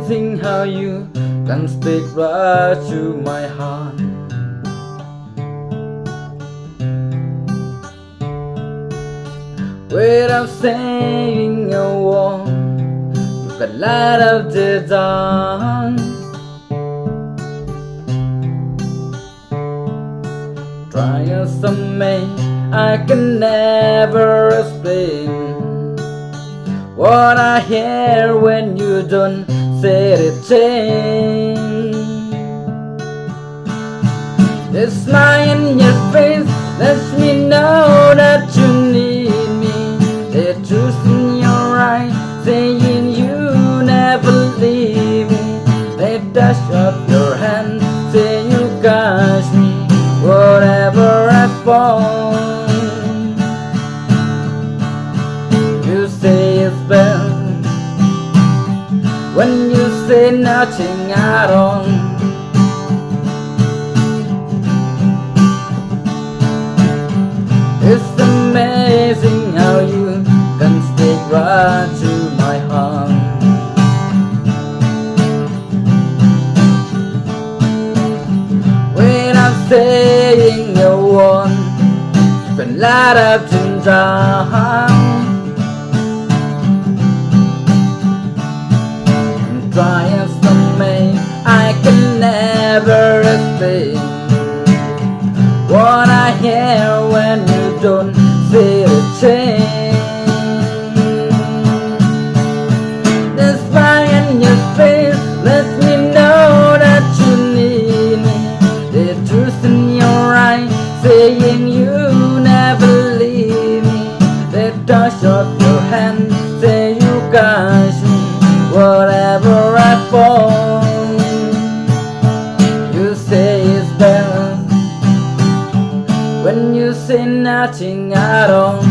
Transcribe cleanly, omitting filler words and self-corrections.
amazing how you can speak right to my heart. Without saying a word, you can light up the dawn. Trials of me I can never explain. What I hear when you don't say anything. The smile in your face lets me know that you need me. The truth in your eyes saying you never leave me. The touch of your hand saying you catch me whatever I fall. You say it's best when you say nothing at all. It's amazing how you can stick right to my heart. Without saying a word, you can light up the dawn. Trials of me I can never explain. What I hear when you don't say a thing. The smile in your face lets me know that you need me. The truth in your eyes saying you never leave me. The touch of your hand say you catch me whatever I fall. You say it's best when you say nothing at all.